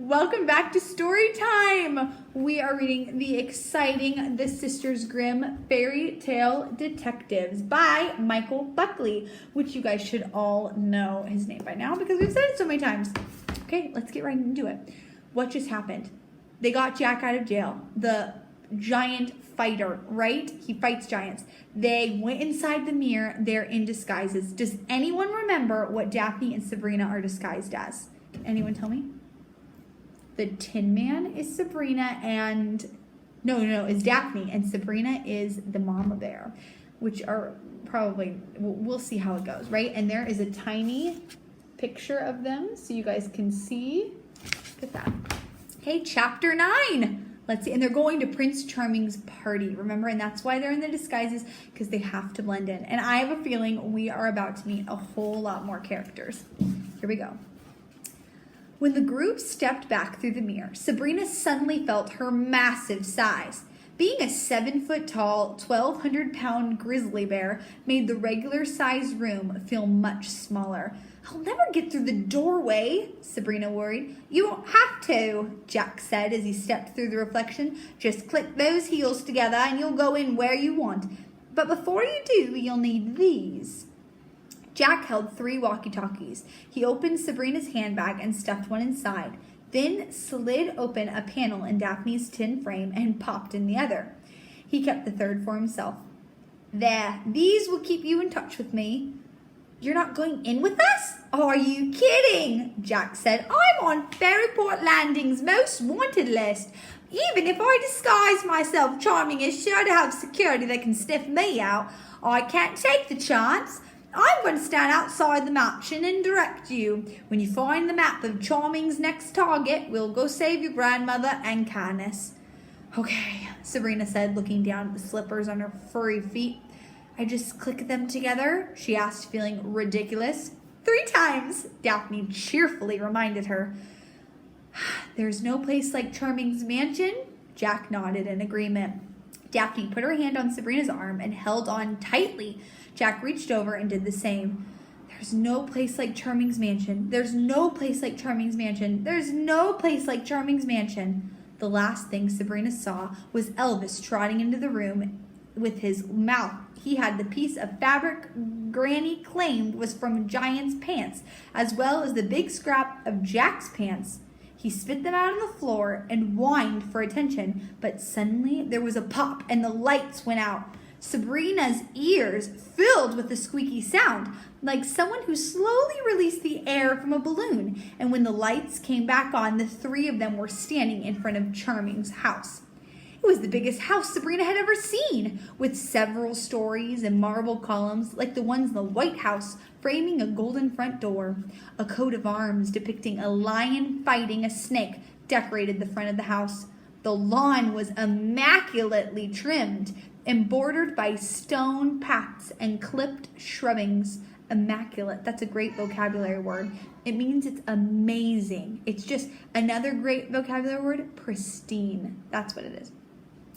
Welcome back to story time. We are reading the exciting The Sisters Grimm Fairy Tale Detectives by Michael Buckley, which you guys should all know his name by now because we've said it so many times. Okay, let's get right into it. What just happened? They got Jack out of jail. The giant fighter, right? He fights giants. They went inside the mirror. They're in disguises. Does anyone remember what Daphne and Sabrina are disguised as? Anyone tell me? The Tin Man is Sabrina and... No, it's Daphne. And Sabrina is the Mama Bear, which are probably... We'll see how it goes, right? And there is a tiny picture of them so you guys can see. Look at that. Okay, chapter 9. Let's see. And they're going to Prince Charming's party, remember? And that's why they're in the disguises, because they have to blend in. And I have a feeling we are about to meet a whole lot more characters. Here we go. When the group stepped back through the mirror, Sabrina suddenly felt her massive size. Being a 7-foot-tall, 1,200-pound grizzly bear made the regular-sized room feel much smaller. "I'll never get through the doorway," Sabrina worried. "You won't have to," Jack said as he stepped through the reflection. "Just click those heels together and you'll go in where you want. But before you do, you'll need these." Jack held 3 walkie-talkies. He opened Sabrina's handbag and stuffed one inside, then slid open a panel in Daphne's tin frame and popped in the other. He kept the third for himself. "There, these will keep you in touch with me." "You're not going in with us? Are you kidding?" Jack said. "I'm on Ferryport Landing's most wanted list. Even if I disguise myself, Charming is sure to have security that can sniff me out. I can't take the chance. I'm going to stand outside the mansion and direct you. When you find the map of Charming's next target, we'll go save your grandmother and Kindness." "Okay," Sabrina said, looking down at the slippers on her furry feet. "I just click them together?" she asked, feeling ridiculous. 3 times, Daphne cheerfully reminded her. "There's no place like Charming's mansion?" Jack nodded in agreement. Daphne put her hand on Sabrina's arm and held on tightly. Jack reached over and did the same. "There's no place like Charming's mansion. There's no place like Charming's mansion. There's no place like Charming's mansion." The last thing Sabrina saw was Elvis trotting into the room with his mouth. He had the piece of fabric Granny claimed was from Giant's pants, as well as the big scrap of Jack's pants. He spit them out on the floor and whined for attention, but suddenly there was a pop and the lights went out. Sabrina's ears filled with a squeaky sound, like someone who slowly released the air from a balloon, and when the lights came back on, the 3 of them were standing in front of Charming's house. It was the biggest house Sabrina had ever seen, with several stories and marble columns like the ones in the White House, framing a golden front door. A coat of arms depicting a lion fighting a snake decorated the front of the house. The lawn was immaculately trimmed and bordered by stone paths and clipped shrubbings. Immaculate, that's a great vocabulary word. It means it's amazing. It's just another great vocabulary word, pristine. That's what it is.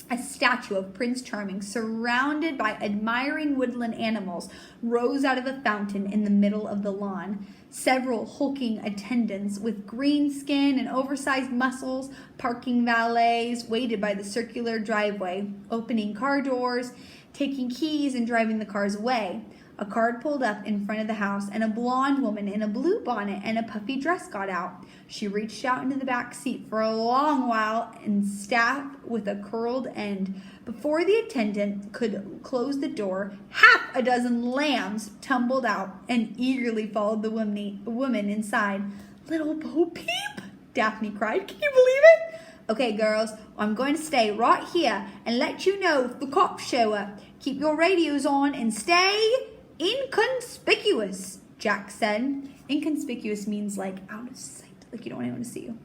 A statue of Prince Charming, surrounded by admiring woodland animals, rose out of a fountain in the middle of the lawn. Several hulking attendants with green skin and oversized muscles, parking valets, waited by the circular driveway, opening car doors, taking keys and driving the cars away. A car pulled up in front of the house, and a blonde woman in a blue bonnet and a puffy dress got out. She reached out into the back seat for a long while and staffed with a curled end. Before the attendant could close the door, 6 lambs tumbled out and eagerly followed the woman inside. "Little Bo Peep," Daphne cried. "Can you believe it?" "Okay, girls, I'm going to stay right here and let you know if the cops show up. Keep your radios on and stay inconspicuous," Jack said. Inconspicuous means like out of sight, like you don't want anyone to see you.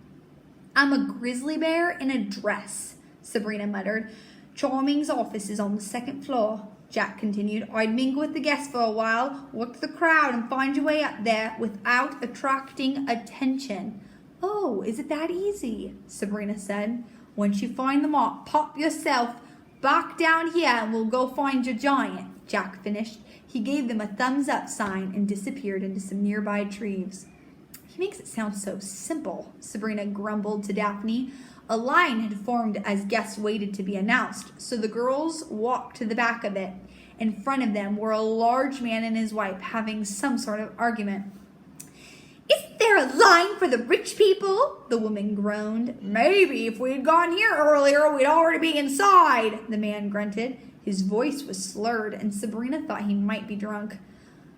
"I'm a grizzly bear in a dress," Sabrina muttered. "Charming's office is on the 2nd floor," Jack continued. "I'd mingle with the guests for a while, work the crowd, and find your way up there without attracting attention." "Oh, is it that easy?" Sabrina said. "Once you find the mark, pop yourself back down here and we'll go find your giant," Jack finished. He gave them a thumbs up sign and disappeared into some nearby trees. He makes it sound so simple, Sabrina grumbled to Daphne. A line had formed as guests waited to be announced, so the girls walked to the back of it. In front of them were a large man and his wife having some sort of argument. "Isn't there a line for the rich people?" the woman groaned. "Maybe if we'd gone here earlier, we'd already be inside," the man grunted. His voice was slurred, and Sabrina thought he might be drunk.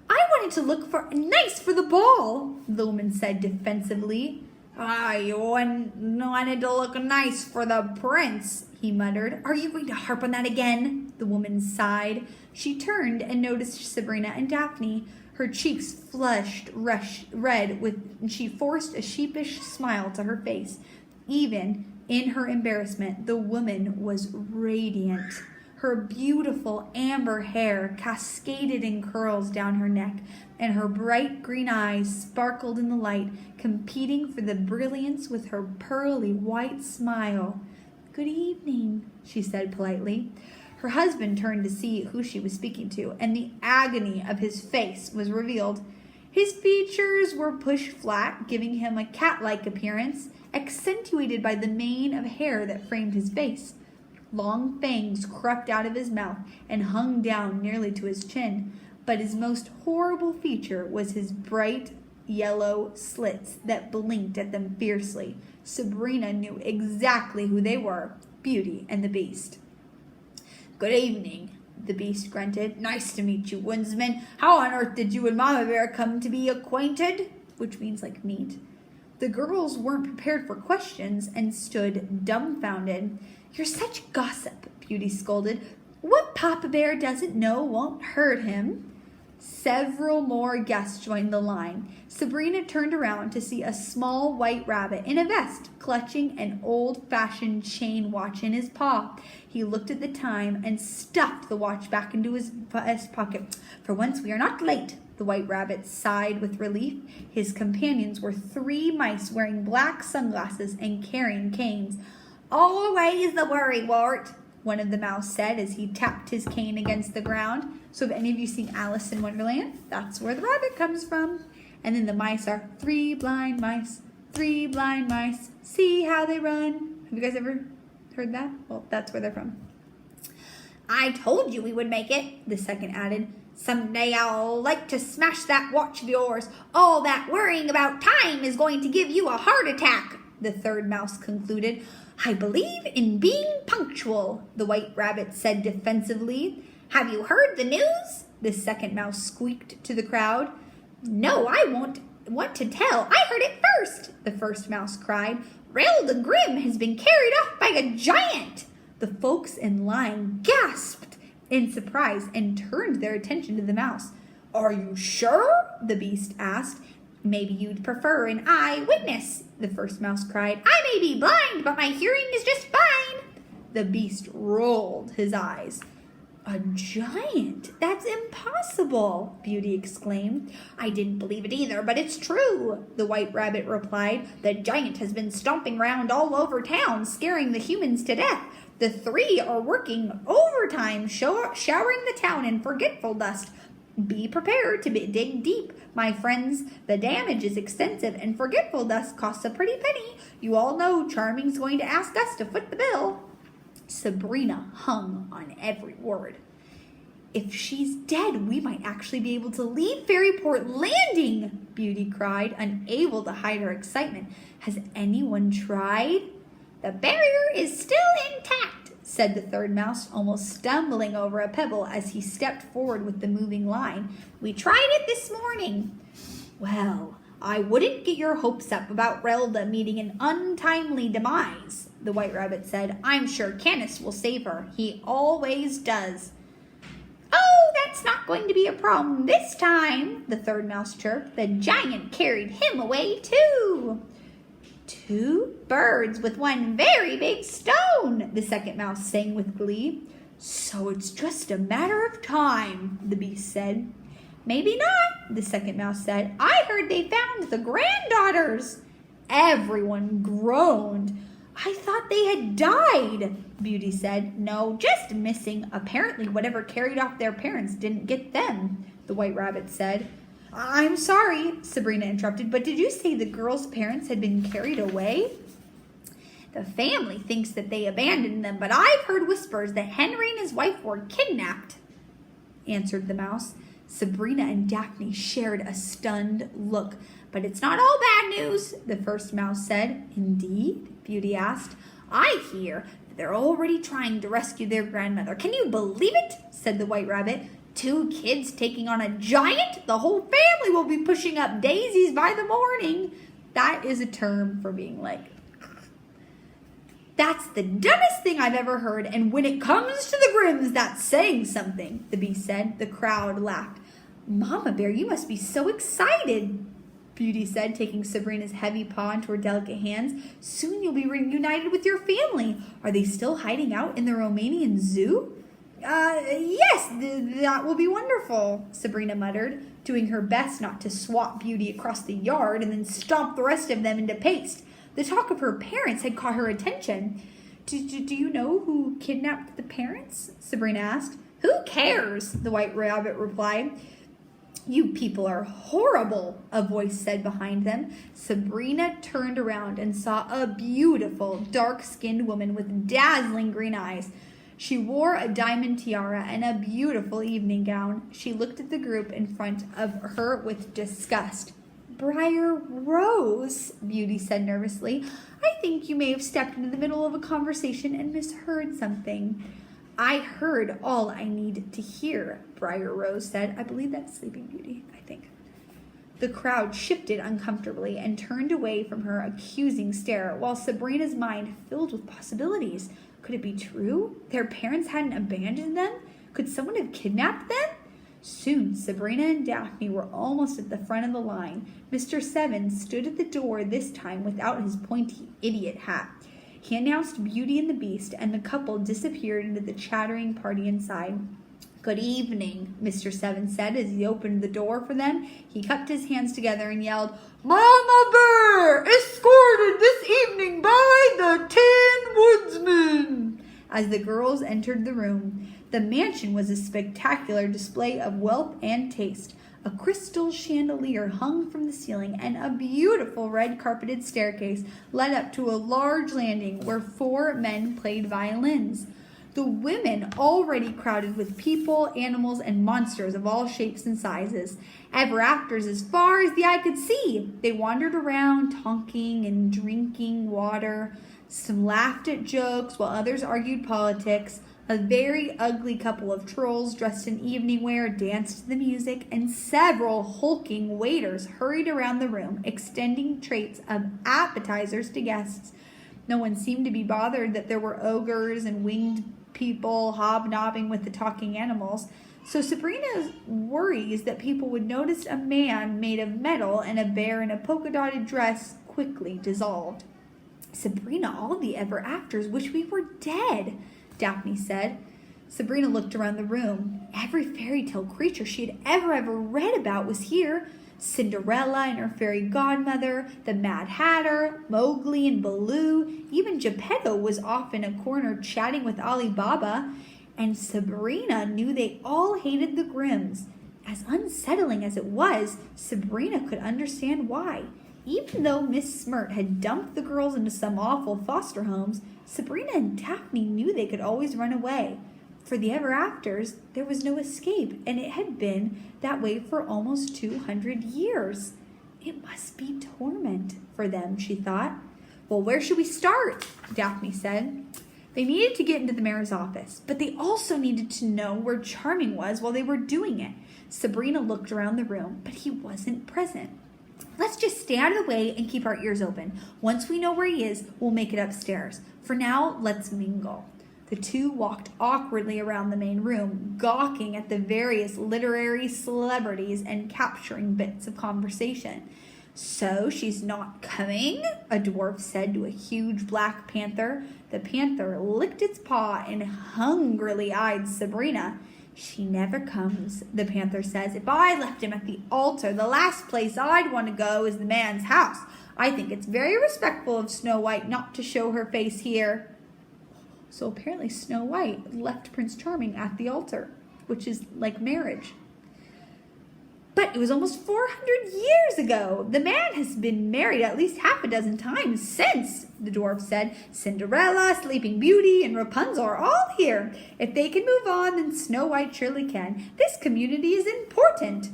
"I wanted to look nice for the ball," the woman said defensively. "You wanted to look nice for the prince," he muttered. "Are you going to harp on that again?" the woman sighed. She turned and noticed Sabrina and Daphne. Her cheeks flushed red, and she forced a sheepish smile to her face. Even in her embarrassment, the woman was radiant. Her beautiful amber hair cascaded in curls down her neck, and her bright green eyes sparkled in the light, competing for the brilliance with her pearly white smile. "Good evening," she said politely. Her husband turned to see who she was speaking to, and the agony of his face was revealed. His features were pushed flat, giving him a cat-like appearance, accentuated by the mane of hair that framed his face. Long fangs crept out of his mouth and hung down nearly to his chin, but his most horrible feature was his bright yellow slits that blinked at them fiercely. Sabrina knew exactly who they were, Beauty and the Beast. "Good evening," the Beast grunted. "Nice to meet you, woodsman. How on earth did you and Mama Bear come to be acquainted?" Which means like meet. The girls weren't prepared for questions and stood dumbfounded. "You're such gossip," Beauty scolded. "What Papa Bear doesn't know won't hurt him." Several more guests joined the line. Sabrina turned around to see a small white rabbit in a vest clutching an old-fashioned chain watch in his paw. He looked at the time and stuffed the watch back into his vest pocket. "For once we are not late," the white rabbit sighed with relief. His companions were 3 mice wearing black sunglasses and carrying canes. "Always the worrywart," one of the mouse said as he tapped his cane against the ground. So if any of you seen Alice in Wonderland, that's where the rabbit comes from. And then the mice are 3 blind mice, 3 blind mice, see how they run. Have you guys ever heard that? Well, that's where they're from. "I told you we would make it," the second added. "Someday I'll like to smash that watch of yours. All that worrying about time is going to give you a heart attack," the third mouse concluded. "I believe in being punctual," the white rabbit said defensively. "Have you heard the news?" the second mouse squeaked to the crowd. "No, I won't want to tell. I heard it first," the first mouse cried. "Relda Grim has been carried off by a giant." The folks in line gasped in surprise and turned their attention to the mouse. "Are you sure?" the Beast asked. "Maybe you'd prefer an eyewitness," the first mouse cried. "I may be blind, but my hearing is just fine." The Beast rolled his eyes. "A giant? That's impossible," Beauty exclaimed. "I didn't believe it either, but it's true," the white rabbit replied. "The giant has been stomping around all over town, scaring the humans to death. The 3 are working overtime, showering the town in forgetful dust. Be prepared to dig deep, my friends. The damage is extensive, and forgetful dust costs a pretty penny. You all know Charming's going to ask us to foot the bill." Sabrina hung on every word. "If she's dead, we might actually be able to leave Fairyport Landing," Beauty cried, unable to hide her excitement. "Has anyone tried?" "The barrier is still intact," said the third mouse, almost stumbling over a pebble as he stepped forward with the moving line. "We tried it this morning." "Well, I wouldn't get your hopes up about Relda meeting an untimely demise," the white rabbit said. "I'm sure Canis will save her. He always does." "Oh, that's not going to be a problem this time," the third mouse chirped. "The giant carried him away too." "2 birds with 1 very big stone," the second mouse sang with glee. "So it's just a matter of time," the Beast said. "Maybe not," the second mouse said. "I heard they found the granddaughters." Everyone groaned. "I thought they had died," Beauty said. "No, just missing. Apparently whatever carried off their parents didn't get them," the white rabbit said. I'm sorry, Sabrina interrupted, but did you say the girl's parents had been carried away? The family thinks that they abandoned them, but I've heard whispers that Henry and his wife were kidnapped, answered the mouse. Sabrina and Daphne shared a stunned look. But it's not all bad news, the first mouse said. Indeed? Beauty asked. I hear that they're already trying to rescue their grandmother. Can you believe it? Said the white rabbit. 2 kids taking on a giant? The whole family will be pushing up daisies by the morning. That is a term for being like, that's the dumbest thing I've ever heard, and when it comes to the Grimms, that's saying something, the bee said. The crowd laughed. Mama Bear, you must be so excited, Beauty said, taking Sabrina's heavy paw into her delicate hands. Soon you'll be reunited with your family. Are they still hiding out in the Romanian zoo? Yes, that will be wonderful, Sabrina muttered, doing her best not to swat Beauty across the yard and then stomp the rest of them into paste. The talk of her parents had caught her attention. Do you know who kidnapped the parents? Sabrina asked. Who cares? The white rabbit replied. You people are horrible, a voice said behind them. Sabrina turned around and saw a beautiful, dark-skinned woman with dazzling green eyes. She wore a diamond tiara and a beautiful evening gown. She looked at the group in front of her with disgust. Briar Rose, Beauty said nervously. I think you may have stepped into the middle of a conversation and misheard something. I heard all I need to hear, Briar Rose said. I believe that's Sleeping Beauty, I think. The crowd shifted uncomfortably and turned away from her accusing stare, while Sabrina's mind filled with possibilities. Could it be true? Their parents hadn't abandoned them? Could someone have kidnapped them? Soon, Sabrina and Daphne were almost at the front of the line. Mr. Seven stood at the door this time without his pointy idiot hat. He announced Beauty and the Beast, and the couple disappeared into the chattering party inside. Good evening, Mr. Seven said as he opened the door for them. He cupped his hands together and yelled, Mama Bear, escorted this evening by the Tin Woodsman. As the girls entered the room, the mansion was a spectacular display of wealth and taste. A crystal chandelier hung from the ceiling, and a beautiful red-carpeted staircase led up to a large landing where 4 men played violins. The women already crowded with people, animals, and monsters of all shapes and sizes. Ever-afters as far as the eye could see. They wandered around, talking and drinking water. Some laughed at jokes, while others argued politics. A very ugly couple of trolls dressed in evening wear danced to the music, and several hulking waiters hurried around the room, extending trays of appetizers to guests. No one seemed to be bothered that there were ogres and winged people hobnobbing with the talking animals, so Sabrina's worries that people would notice a man made of metal and a bear in a polka-dotted dress quickly dissolved. Sabrina, all the ever-afters wish we were dead, Daphne said. Sabrina looked around the room. Every fairy tale creature she had ever read about was here. Cinderella and her fairy godmother, the Mad Hatter, Mowgli and Baloo. Even Geppetto was off in a corner chatting with Ali Baba. And Sabrina knew they all hated the Grimms. As unsettling as it was, Sabrina could understand why. Even though Miss Smirt had dumped the girls into some awful foster homes, Sabrina and Daphne knew they could always run away. For the ever-afters, there was no escape, and it had been that way for almost 200 years. It must be torment for them, she thought. Well, where should we start? Daphne said. They needed to get into the mayor's office, but they also needed to know where Charming was while they were doing it. Sabrina looked around the room, but he wasn't present. Let's just stay out of the way and keep our ears open. Once we know where he is, we'll make it upstairs. For now, let's mingle. The two walked awkwardly around the main room, gawking at the various literary celebrities and capturing bits of conversation. So she's not coming? A dwarf said to a huge black panther. The panther licked its paw and hungrily eyed Sabrina. She never comes, the panther says. If I left him at the altar, the last place I'd want to go is the man's house. I think it's very respectful of Snow White not to show her face here. So apparently Snow White left Prince Charming at the altar, which is like marriage. But it was almost 400 years ago. The man has been married at least half a dozen times since, the dwarf said. Cinderella, Sleeping Beauty, and Rapunzel are all here. If they can move on, then Snow White surely can. This community is important.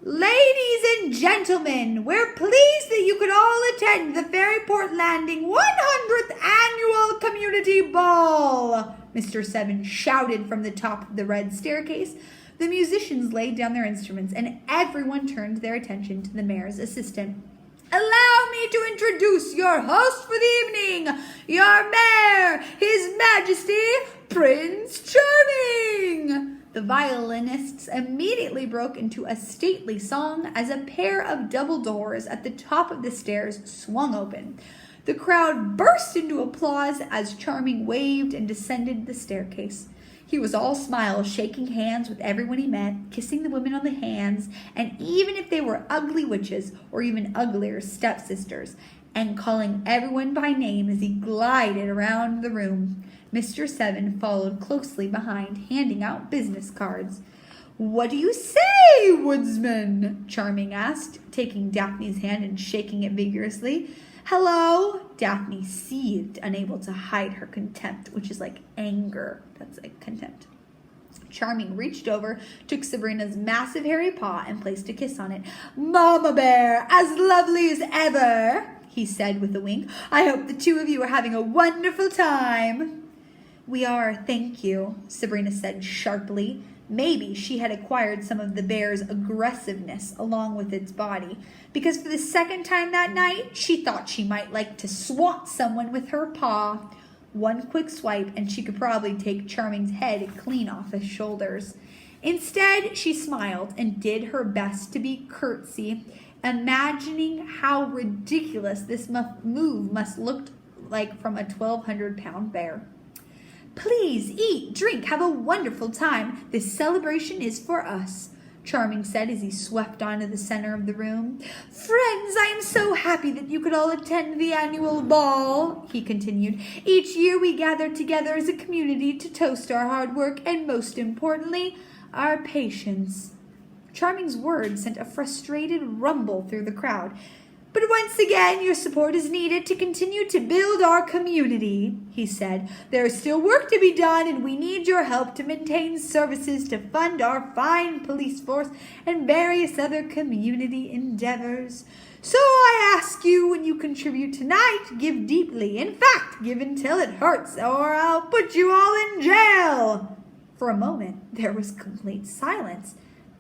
Ladies and gentlemen, we're pleased that you could all attend the Fairyport Landing 100th Annual Community Ball, Mr. Seven shouted from the top of the red staircase. The musicians laid down their instruments, and everyone turned their attention to the mayor's assistant. Allow me to introduce your host for the evening, your mayor, His Majesty, Prince Charming. The violinists immediately broke into a stately song as a pair of double doors at the top of the stairs swung open. The crowd burst into applause as Charming waved and descended the staircase. He was all smiles, shaking hands with everyone he met, kissing the women on the hands, and even if they were ugly witches or even uglier stepsisters, and calling everyone by name as he glided around the room. Mr. Seven followed closely behind, handing out business cards. What do you say, woodsman? Charming asked, taking Daphne's hand and shaking it vigorously. Hello? Daphne seethed, unable to hide her contempt, which is like anger. That's like contempt. Charming reached over, took Sabrina's massive hairy paw, and placed a kiss on it. Mama Bear, as lovely as ever, he said with a wink. I hope the two of you are having a wonderful time. We are, thank you, Sabrina said sharply. Maybe she had acquired some of the bear's aggressiveness along with its body, because for the second time that night, she thought she might like to swat someone with her paw. One quick swipe, and she could probably take Charming's head clean off his shoulders. Instead, she smiled and did her best to be curtsy, imagining how ridiculous this move must look like from a 1,200-pound bear. Please eat, drink, have a wonderful time. This celebration is for us, Charming said as he swept onto the center of the room. Friends, I am so happy that you could all attend the annual ball, he continued. Each year we gather together as a community to toast our hard work and, most importantly, our patience. Charming's words sent a frustrated rumble through the crowd. But once again, your support is needed to continue to build our community, he said. There is still work to be done, and we need your help to maintain services to fund our fine police force and various other community endeavors. So I ask you, when you contribute tonight, give deeply. In fact, give until it hurts, or I'll put you all in jail. For a moment, there was complete silence.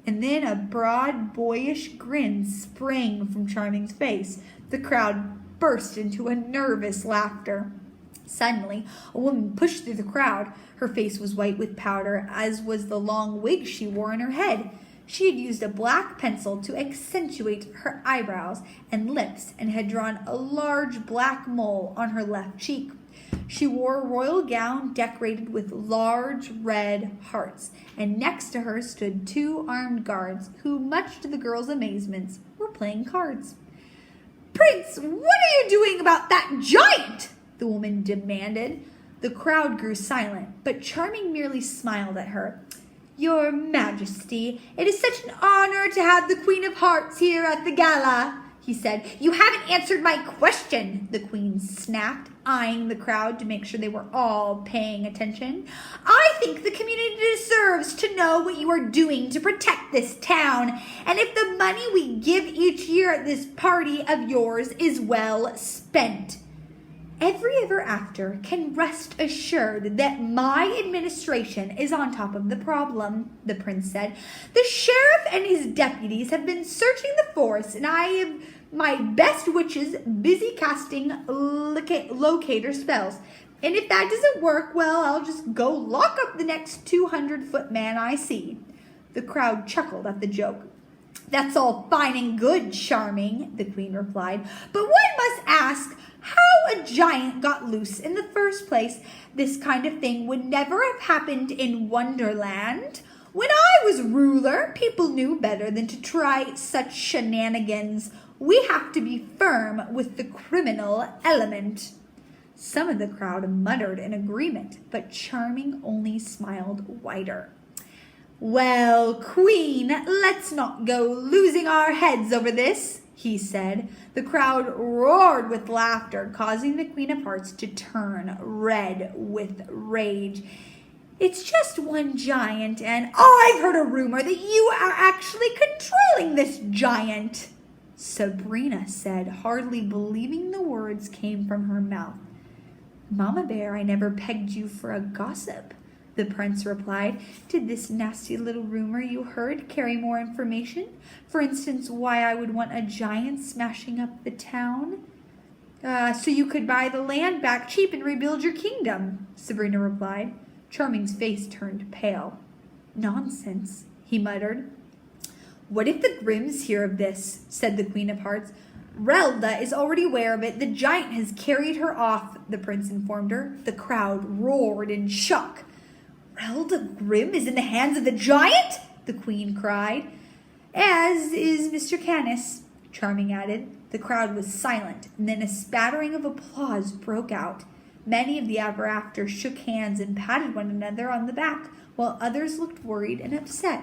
And then a broad, boyish grin sprang from Charming's face. The crowd burst into a nervous laughter. Suddenly, a woman pushed through the crowd. Her face was white with powder, as was the long wig she wore on her head. She had used a black pencil to accentuate her eyebrows and lips and had drawn a large black mole on her left cheek. She wore a royal gown decorated with large red hearts, and next to her stood two armed guards who, much to the girl's amazement, were playing cards. Prince, what are you doing about that giant? The woman demanded. The crowd grew silent, but Charming merely smiled at her. Your Majesty, it is such an honor to have the Queen of Hearts here at the gala, he said. You haven't answered my question, the Queen snapped, eyeing the crowd to make sure they were all paying attention. I think the community deserves to know what you are doing to protect this town, and if the money we give each year at this party of yours is well spent. Every ever after can rest assured that my administration is on top of the problem, the prince said. The sheriff and his deputies have been searching the forest, and I have my best witches busy casting locator spells. And if that doesn't work, well, I'll just go lock up the next 200-foot man I see. The crowd chuckled at the joke. That's all fine and good, Charming, the Queen replied, but one must ask how a giant got loose in the first place. This kind of thing would never have happened in Wonderland. When I was ruler, people knew better than to try such shenanigans. We have to be firm with the criminal element. Some of the crowd muttered in agreement, but Charming only smiled wider. Well, Queen, let's not go losing our heads over this, he said. The crowd roared with laughter, causing the Queen of Hearts to turn red with rage. It's just one giant, and I've heard a rumor that you are actually controlling this giant, Sabrina said, hardly believing the words came from her mouth. Mama Bear, I never pegged you for a gossip, the prince replied. Did this nasty little rumor you heard carry more information? For instance, why I would want a giant smashing up the town? So you could buy the land back cheap and rebuild your kingdom, Sabrina replied. Charming's face turned pale. Nonsense, he muttered. What if the Grimms hear of this? Said the Queen of Hearts. Relda is already aware of it. The giant has carried her off, the prince informed her. The crowd roared in shock. Relda Grimm is in the hands of the giant? The queen cried. As is Mr. Canis, Charming added. The crowd was silent, and then a spattering of applause broke out. Many of the ever-afters shook hands and patted one another on the back, while others looked worried and upset.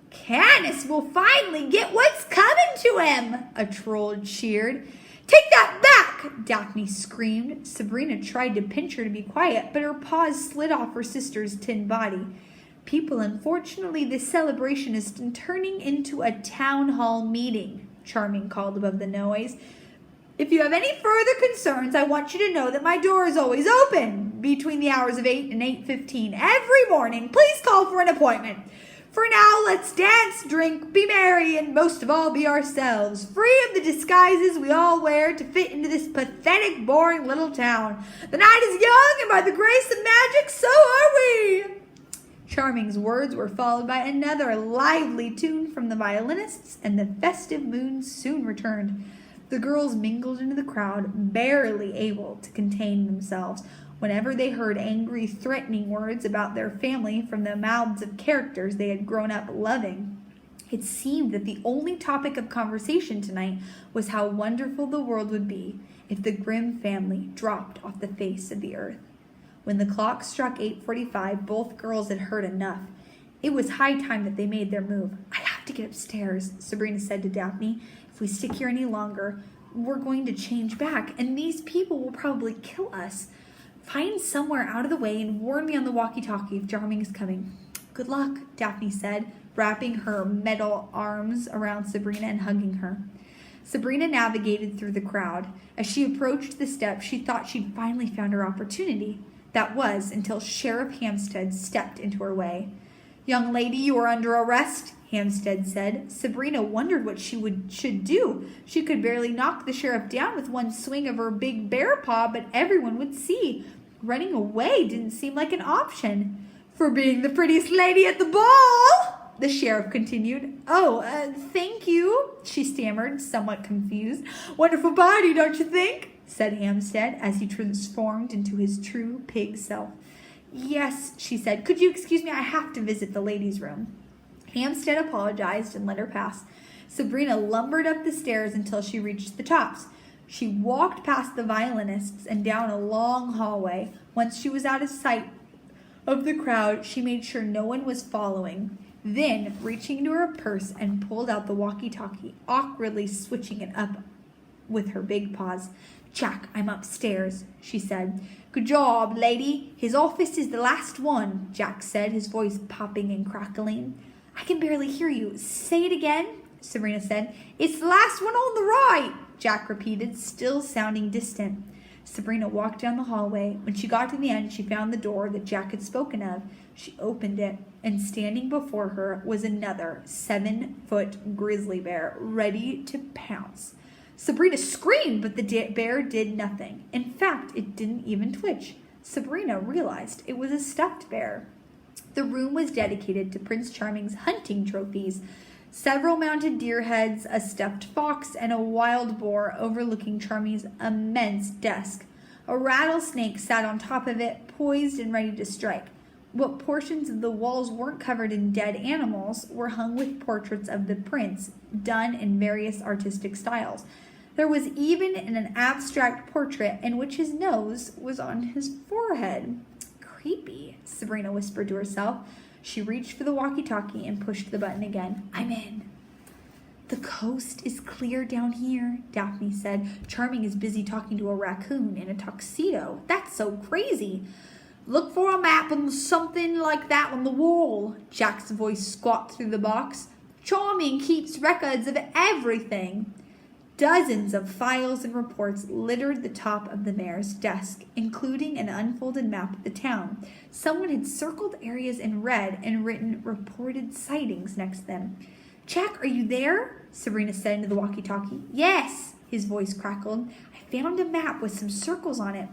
Canis will finally get what's coming to him, a troll cheered. Take that back, Daphne screamed. Sabrina tried to pinch her to be quiet, but her paws slid off her sister's tin body. People, unfortunately, this celebration is turning into a town hall meeting, Charming called above the noise. If you have any further concerns, I want you to know that my door is always open between the hours of 8 and 8:15 every morning. Please call for an appointment. For now, let's dance, drink, be merry, and most of all, be ourselves, free of the disguises we all wear to fit into this pathetic, boring little town. The night is young, and by the grace of magic, so are we. Charming's words were followed by another lively tune from the violinists, and the festive moon soon returned. The girls mingled into the crowd, barely able to contain themselves. Whenever they heard angry, threatening words about their family from the mouths of characters they had grown up loving, it seemed that the only topic of conversation tonight was how wonderful the world would be if the Grimm family dropped off the face of the earth. When the clock struck 8:45, both girls had heard enough. It was high time that they made their move. I have to get upstairs, Sabrina said to Daphne. If we stick here any longer, we're going to change back, and these people will probably kill us. Find somewhere out of the way and warn me on the walkie-talkie if Charming is coming. Good luck, Daphne said, wrapping her metal arms around Sabrina and hugging her. Sabrina navigated through the crowd. As she approached the steps, she thought she'd finally found her opportunity. That was until Sheriff Hampstead stepped into her way. Young lady, you are under arrest, Hampstead said. Sabrina wondered what she should do. She could barely knock the sheriff down with one swing of her big bear paw, but everyone would see. Running away didn't seem like an option. For being the prettiest lady at the ball, the sheriff continued. Thank you, she stammered, somewhat confused. Wonderful party, don't you think? Said Hampstead as he transformed into his true pig self. Yes, she said. Could you excuse me? I have to visit the ladies' room. Hampstead apologized and let her pass. Sabrina lumbered up the stairs until she reached the tops. She walked past the violinists and down a long hallway. Once she was out of sight of the crowd, she made sure no one was following. Then, reaching into her purse and pulled out the walkie-talkie, awkwardly switching it up with her big paws. Jack, I'm upstairs, she said. Good job, lady. His office is the last one, Jack said, his voice popping and crackling. I can barely hear you. Say it again, Sabrina said. It's the last one on the right, Jack repeated, still sounding distant. Sabrina walked down the hallway. When she got to the end, she found the door that Jack had spoken of. She opened it, and standing before her was another 7-foot grizzly bear, ready to pounce. Sabrina screamed, but the bear did nothing. In fact, it didn't even twitch. Sabrina realized it was a stuffed bear. The room was dedicated to Prince Charming's hunting trophies. Several mounted deer heads, a stuffed fox, and a wild boar overlooking Charming's immense desk. A rattlesnake sat on top of it, poised and ready to strike. What portions of the walls weren't covered in dead animals were hung with portraits of the prince, done in various artistic styles. There was even an abstract portrait in which his nose was on his forehead. Creepy, Sabrina whispered to herself. She reached for the walkie-talkie and pushed the button again. I'm in. The coast is clear down here, Daphne said. Charming is busy talking to a raccoon in a tuxedo. That's so crazy. Look for a map and something like that on the wall. Jack's voice squawked through the box. Charming keeps records of everything. Dozens of files and reports littered the top of the mayor's desk, including an unfolded map of the town. Someone had circled areas in red and written reported sightings next to them. Jack, are you there? Sabrina said into the walkie-talkie. Yes, his voice crackled. I found a map with some circles on it,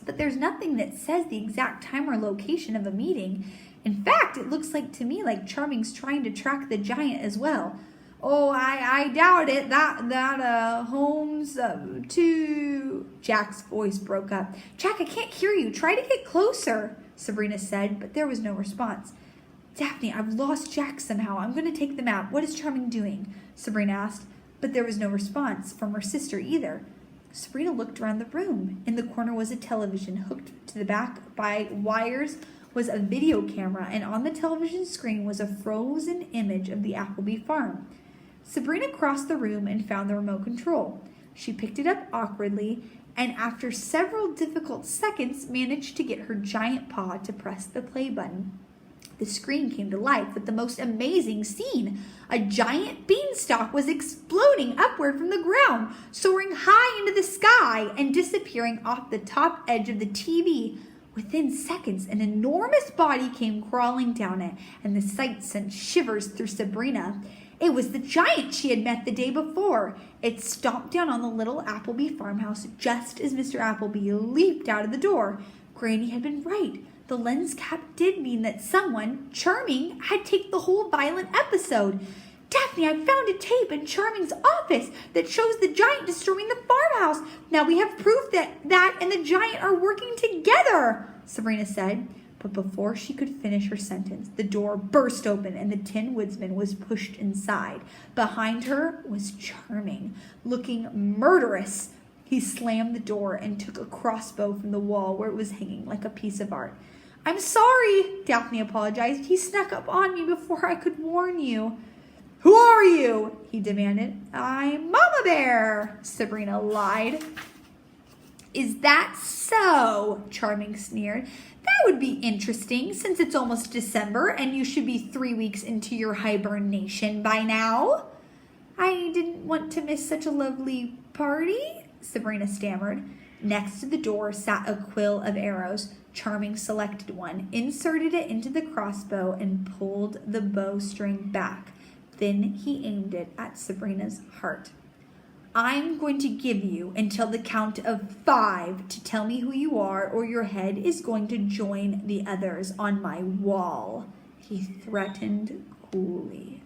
but there's nothing that says the exact time or location of a meeting. In fact, it looks like to me like Charming's trying to track the giant as well. Oh, I doubt it. That Holmes to... Jack's voice broke up. Jack, I can't hear you. Try to get closer, Sabrina said, but there was no response. Daphne, I've lost Jack somehow. I'm going to take the map. What is Charming doing? Sabrina asked, but there was no response from her sister either. Sabrina looked around the room. In the corner was a television. Hooked to the back by wires was a video camera, and on the television screen was a frozen image of the Appleby farm. Sabrina crossed the room and found the remote control. She picked it up awkwardly, and after several difficult seconds, managed to get her giant paw to press the play button. The screen came to life with the most amazing scene. A giant beanstalk was exploding upward from the ground, soaring high into the sky and disappearing off the top edge of the TV. Within seconds, an enormous body came crawling down it, and the sight sent shivers through Sabrina. It was the giant she had met the day before. It stomped down on the little Appleby farmhouse just as Mr. Appleby leaped out of the door. Granny had been right. The lens cap did mean that someone, Charming, had taped the whole violent episode. Daphne, I found a tape in Charming's office that shows the giant destroying the farmhouse. Now we have proof that and the giant are working together, Sabrina said. But before she could finish her sentence, the door burst open and the Tin Woodsman was pushed inside. Behind her was Charming, looking murderous. He slammed the door and took a crossbow from the wall where it was hanging like a piece of art. I'm sorry, Daphne apologized. He snuck up on me before I could warn you. Who are you? He demanded. I'm Mama Bear, Sabrina lied. Is that so? Charming sneered. That would be interesting since it's almost December and you should be 3 weeks into your hibernation by now. I didn't want to miss such a lovely party, Sabrina stammered. Next to the door sat a quill of arrows. Charming selected one, inserted it into the crossbow, and pulled the bowstring back. Then he aimed it at Sabrina's heart. I'm going to give you until the count of 5 to tell me who you are, or your head is going to join the others on my wall, he threatened coolly.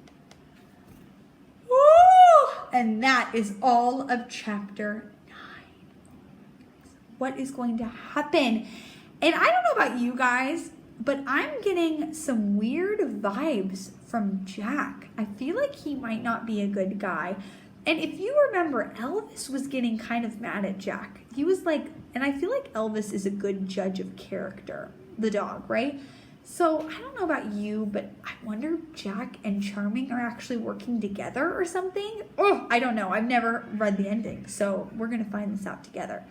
Woo! And that is all of chapter 9. What is going to happen? And I don't know about you guys, but I'm getting some weird vibes from Jack. I feel like he might not be a good guy. And if you remember, Elvis was getting kind of mad at Jack. He was like, and I feel like Elvis is a good judge of character, the dog, right? So I don't know about you, but I wonder if Jack and Charming are actually working together or something. Oh, I don't know. I've never read the ending, so we're going to find this out together.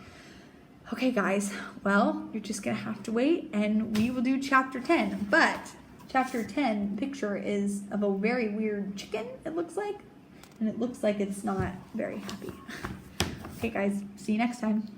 Okay, guys, well, you're just going to have to wait, and we will do chapter 10. But chapter 10 picture is of a very weird chicken, it looks like. And it looks like it's not very happy. Okay, guys, see you next time.